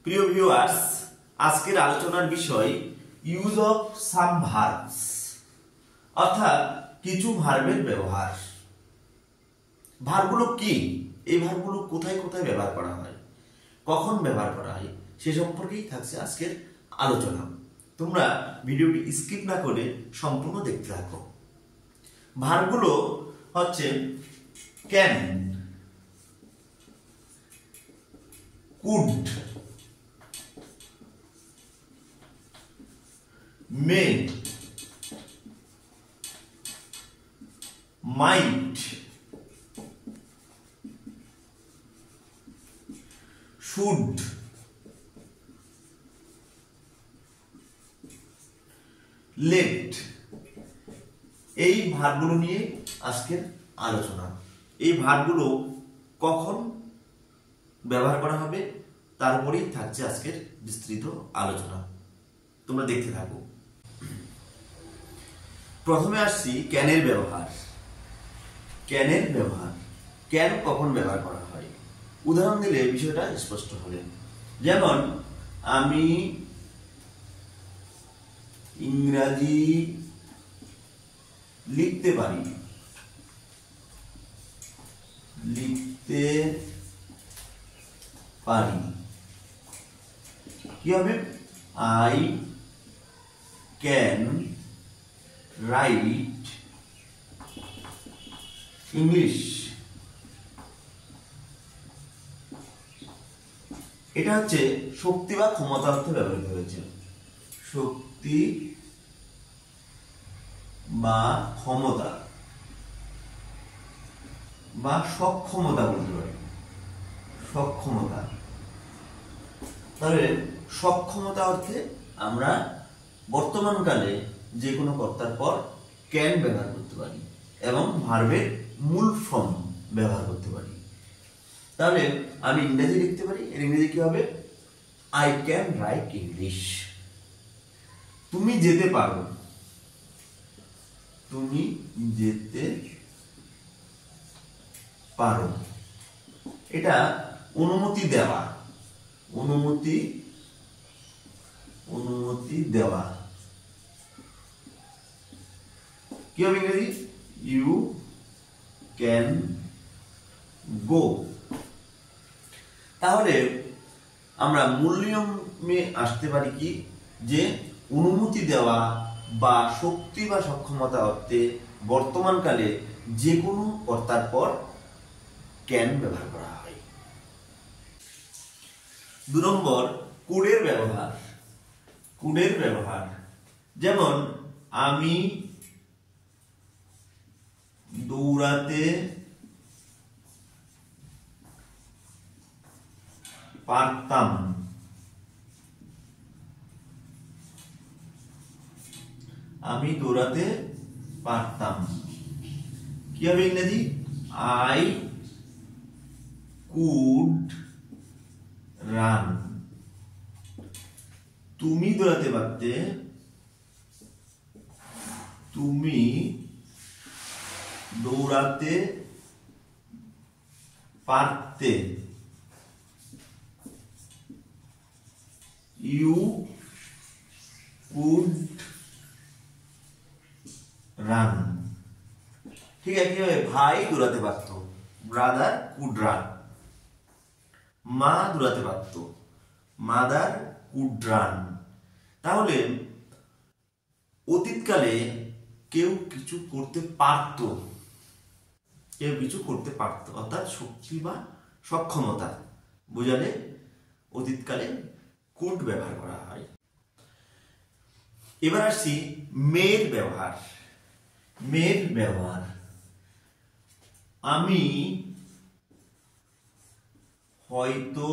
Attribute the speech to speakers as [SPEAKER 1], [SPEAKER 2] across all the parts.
[SPEAKER 1] প্রিয় ভিউয়ার্স, আজকের আলোচনার বিষয় ইউজ অফ সাম ভার্বস, অর্থাৎ কিছু ভার্বের ব্যবহার। ভার্বগুলো কি, এই ভার্বগুলো কোথায় কোথায় ব্যবহার করা হয়, কখন ব্যবহার করা হয়, সে সম্পর্কেই থাকছে আজকের আলোচনা। তোমরা ভিডিওটি স্কিপ না করে সম্পূর্ণ দেখতে থাকো। ভার্বগুলো হচ্ছে can, could, may, might, should, let. এই ভার্বগুলো নিয়ে আজকের আলোচনা। এই ভার্বগুলো কখন ব্যবহার করা হবে তার উপরেই থাকছে আজকের বিস্তৃত আলোচনা। তোমরা দেখতে থাকো। প্রথমে আসছি ক্যানের ব্যবহার। ক্যানের ব্যবহার, ক্যান কখন ব্যবহার করা হয়, উদাহরণ দিলে বিষয়টা স্পষ্ট হবে। যেমন আমি ইংরাজি লিখতে পারি, লিখতে পারি। কি হবে? I can write English. এটা হচ্ছে শক্তি বা ক্ষমতা অর্থে ব্যবহৃত হয়েছে। শক্তি বা ক্ষমতা বা সক্ষমতা বলতে পারি, সক্ষমতা। তাহলে সক্ষমতা অর্থে আমরা বর্তমানকালে যে কোনো কর্তার পর ক্যান ব্যবহার করতে পারি এবং ভার্বের মূল ফর্ম ব্যবহার করতে পারি। তাহলে আমি ইংরেজি লিখতে পারি, এর ইংরেজি কি হবে? I can write English. তুমি যেতে পারো, তুমি যেতে পারো। এটা অনুমতি দেওয়া, অনুমতি দেওয়া। কি হবে ইংরেজি? You can go. তাহলে আমরা মূল নিয়মে আসতে পারি কি, যে অনুমতি দেওয়া বা শক্তি বা সক্ষমতা অর্থে বর্তমানকালে যে কোনো কর্তার পর ক্যান ব্যবহার করা হয়। 2 নম্বর, কুডের ব্যবহার। কুডের ব্যবহার, যেমন আমি দৌড়াতে পারতাম। আমি দৌড়াতে পারতাম। কি হবে ইংরেজি? I could run. তুমি দৌড়াতে পারতে, তুমি দৌড়াতে পারতে। You could run. ঠিক আছে, কিভাবে? ভাই দৌড়াতে পারত, ব্রাদার কুড রান। মা দৌড়াতে পারত, মাদার কুড রান। তাহলে অতীতকালে কেউ কিছু করতে পারত, কেউ কিছু করতে পারত, অর্থাৎ শক্তি বা সক্ষমতা বোঝালে অতীতকালে কুড ব্যবহার করা হয়। এবার আসছি মের ব্যবহার। মের ব্যবহার, আমি হয়তো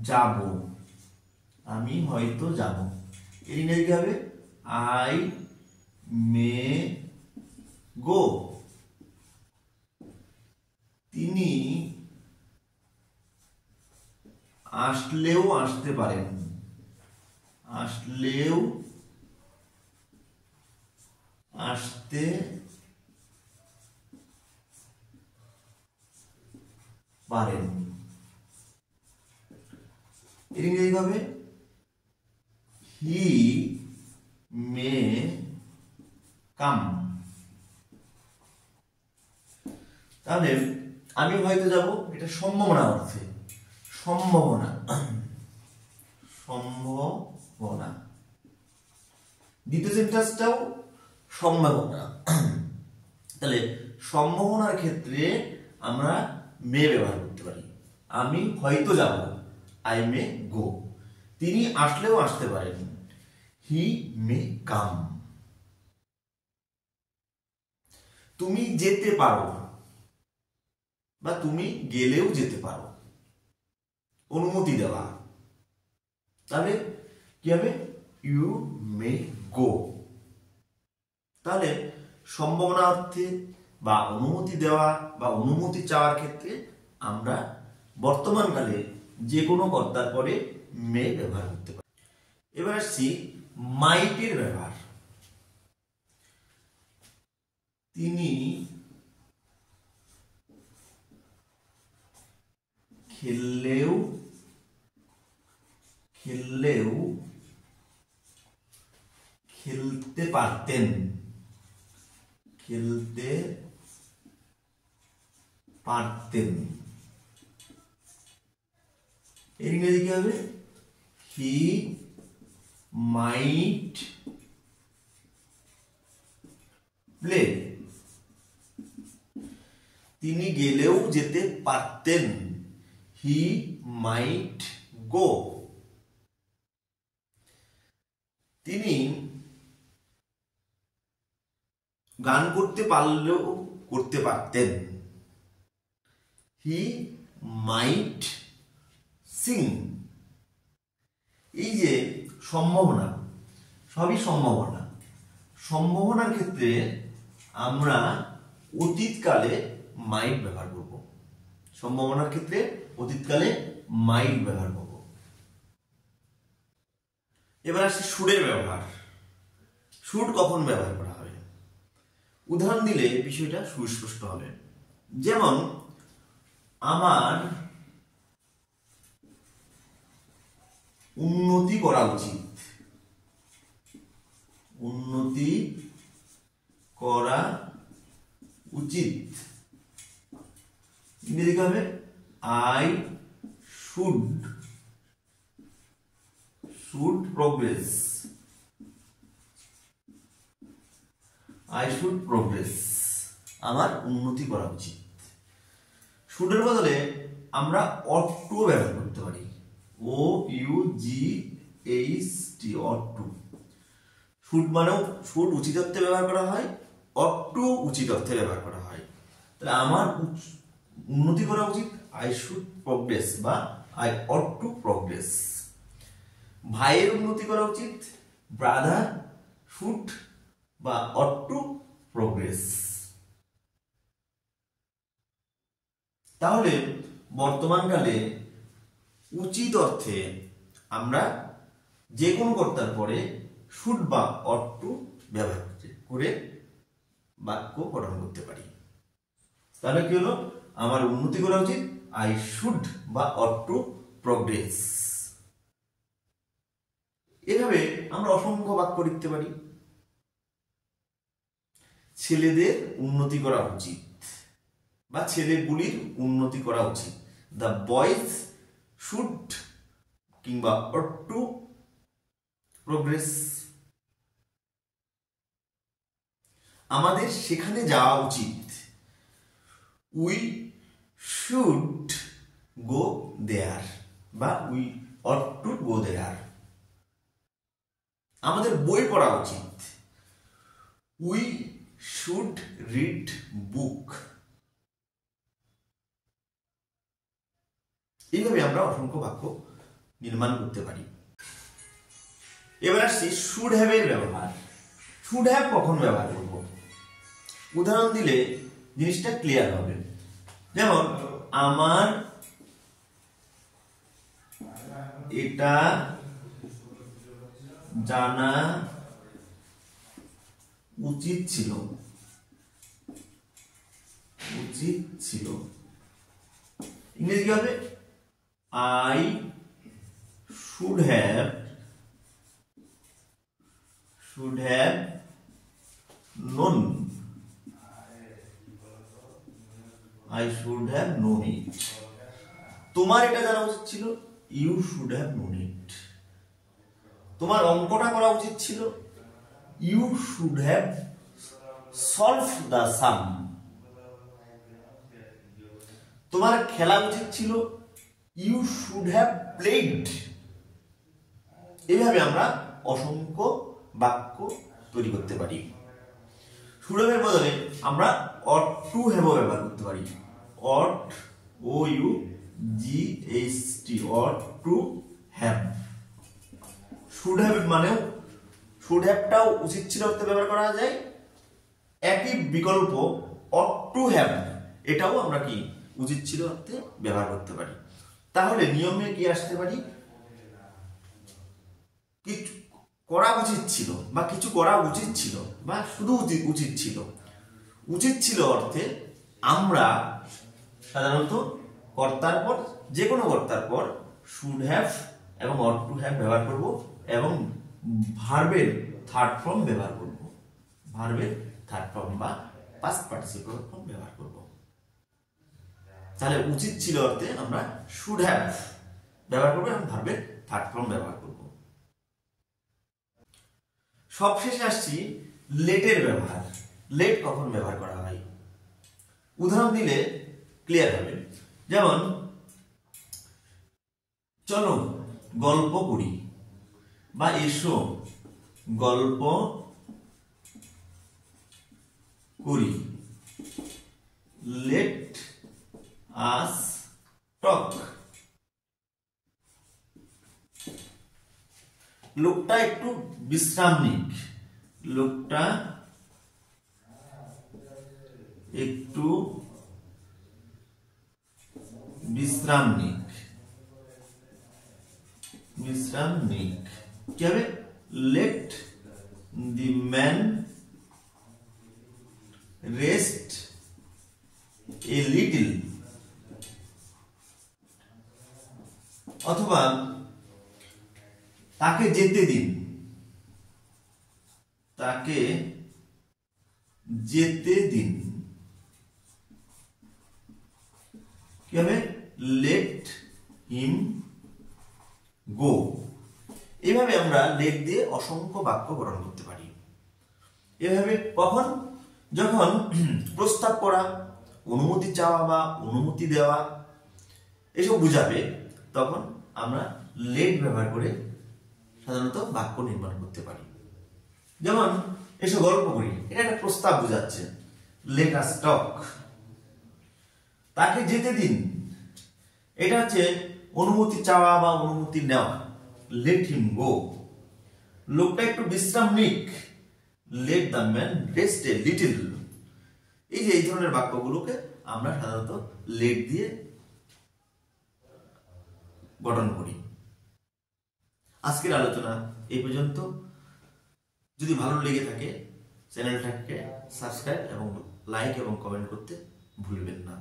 [SPEAKER 1] যাব, আমি হয়তো যাব। এর ইংরেজি কি হবে? আই মে গো। তিনি আসলেও আসতে পারেন, আসলেও আসতে পারেন। এর ইংরেজি হবে হি মে কাম। তাহলে আমি হয়তো যাব, এটা সম্ভাবনা অর্থে, সম্ভাবনা, সম্ভাবনা। দ্বিতীয় সেন্টেন্সটাও সম্ভাবনা। তাহলে সম্ভাবনার ক্ষেত্রে আমরা মে ব্যবহার করতে পারি। আমি হয়তো যাব, আই মে গো। তিনি আসলেও আসতে পারেন, হি মে কাম। তুমি যেতে পারো বা তুমি গেলেও যেতে পারো, অনুমতি দেওয়া। তাহলে কি হবে? ইউ মে গো। তাহলে সম্ভাবনা অর্থে বা অনুমতি দেওয়া বা অনুমতি চাওয়ার ক্ষেত্রে আমরা বর্তমানকালে যে কোনো কর্তার পরে মে ব্যবহার করতে পারি। এবার আসছি মাইটের ব্যবহার। তিনি খেললেও খেলতে পারতেন, খেলতে পারতেন। এর ইংরেজি কি হবে? হি মাইট প্লে। তিনি গেলেও যেতে পারতেন, হি মাইট গো। তিনি গান করতে পারলেও করতে পারতেন, হি মাইট সিং। এই যে সম্ভাবনা, সবই সম্ভাবনা। সম্ভাবনার ক্ষেত্রে আমরা অতীতকালে মাইট ব্যবহার করব। সম্ভাবনার ক্ষেত্রে অতীতকালে মাইট ব্যবহার করব। এবার আসছে শুডের ব্যবহার। শুড কখন ব্যবহার করা হবে? উদাহরণ দিলে বিষয়টা সুস্পষ্ট হবে। যেমন, আমার উন্নতি করা উচিত, উন্নতি করা উচিত। ইংরেজি হবে I should progress, I should progress. আমার উন্নতি করা উচিত। শুডের বদলে আমরা অট টু ব্যবহার করতে পারি, O U G H T, ought to. Should মানেও শুড উচিত অর্থে ব্যবহার করা হয়, অট টু উচিত অর্থে ব্যবহার করা হয়। তাহলে আমার উন্নতি করা উচিত, আই শুড প্রোগ্রেস বা আই অট টু প্রোগ্রেস। ভাইয়ের উন্নতি করা উচিত, ব্রাদার শুড বা অট টু প্রোগ্রেস। তাহলে বর্তমানকালে উচিত অর্থে আমরা যে কোনো কর্তার পরে শুড বা অট টু ব্যবহার করে বাক্য গঠন করতে পারি। তাহলে কি হলো? আমার উন্নতি করা উচিত, আই শুড বা অট টু প্রোগ্রেস। এভাবে আমরা অসংখ্য বাক্য লিখতে পারি। ছেলেদের উন্নতি করা উচিত বা ছেলেগুলির উন্নতি করা উচিত, দ্য বয়েজ শুড কিংবা অট টু প্রোগ্রেস। আমাদের সেখানে যাওয়া উচিত, উই শুড গো দেয়ার বা উই অট টু গো দেয়ার। আমাদের বই পড়া উচিত, উই শুড রিড বুক। এইভাবে আমরা অসংখ্য বাক্য নির্মাণ করতে পারি। এবার আসছি শুড হ্যাভ এর ব্যবহার। শুড হ্যাভ কখন ব্যবহার করব? উদাহরণ দিলে জিনিসটা ক্লিয়ার হবে। যেমন, আমার এটা জানা উচিত ছিল, ইংরেজি কি হবে? I should have known, I should have known it. তোমার এটা জানা উচিত ছিল, you should have known it. তোমার অঙ্কটা করা উচিত ছিল, you should have solved the sum. তোমার খেলা উচিত ছিল, you should have played. এইভাবে আমরা অসংখ্য বাক্য তৈরি করতে পারি। should have এর বদলে আমরা ought to have ব্যবহার করতে পারি। ought, o u g h t, ought to have। should have মানেও should have টাও উচিত ছিল অর্থে ব্যবহার করা যায়। একই বিকল্প ought to have এটাও আমরা কি উচিত ছিল অর্থে ব্যবহার করতে পারি। তাহলে নিয়মে কি আসতে পারি, কিছু করা উচিত ছিল বা কিছু করা উচিত ছিল বা শুধু উচিত ছিল। উচিত ছিল অর্থে আমরা সাধারণত কর্তার পর, যে কোনো কর্তার পর শুড হ্যাভ এবং অট টু হ্যাভ ব্যবহার করব এবং ভার্বের থার্ড ফর্ম ব্যবহার করব, ভার্বের থার্ড ফর্ম বা পাস্ট পার্টিসিপল ফর্ম ব্যবহার করব। তাহলে উচিত ছিল অর্থে আমরা শুড হ্যাভ ব্যবহার করব এবং ভার্বের থার্ড ফর্ম ব্যবহার করব। সবশেষে আসছি লেটের ব্যবহার। লেট কখন ব্যবহার করা হয় উদাহরণ দিলে ক্লিয়ার হবে। যেমন চলো গল্প করি বা এসো গল্প করি, লেট আস টক। লোকটা একটু বিশ্রাম নিক, লোকটা একটু বিশ্রাম নিক, বিশ্রাম নিক। কি হবে, late the man rest a little. অথবা তাকে যেতে দিন, তাকে যেতে দিন। কি হবে, লেট হিম গো। এইভাবে আমরা লেট দিয়ে অসংখ্য বাক্য গঠন করতে পারি। এভাবে কখন, যখন প্রস্তাব করা, অনুমতি চাওয়া বা অনুমতি দেওয়া এসব বুঝাবে, তখন আমরা লেট ব্যবহার করে সাধারণত বাক্য নির্মাণ করতে পারি। যেমন এসো গল্প করি, এটা একটা প্রস্তাব বোঝাচ্ছে, লেট আস টক। তাকে যেতে দিন, এটা হচ্ছে অনুমতি চাওয়া বা অনুমতি নেওয়া, লেট হিম গো। লোকটা একটু বিশ্রাম নিক, let the man rest a little. এই যে এই ধরনের বাক্যগুলোকে আমরা সাধারণত লেট দিয়ে গঠন করি। আজকের আলোচনা এই পর্যন্ত। যদি ভালো লেগে থাকে চ্যানেলটাকে সাবস্ক্রাইব এবং লাইক এবং কমেন্ট করতে ভুলবেন না।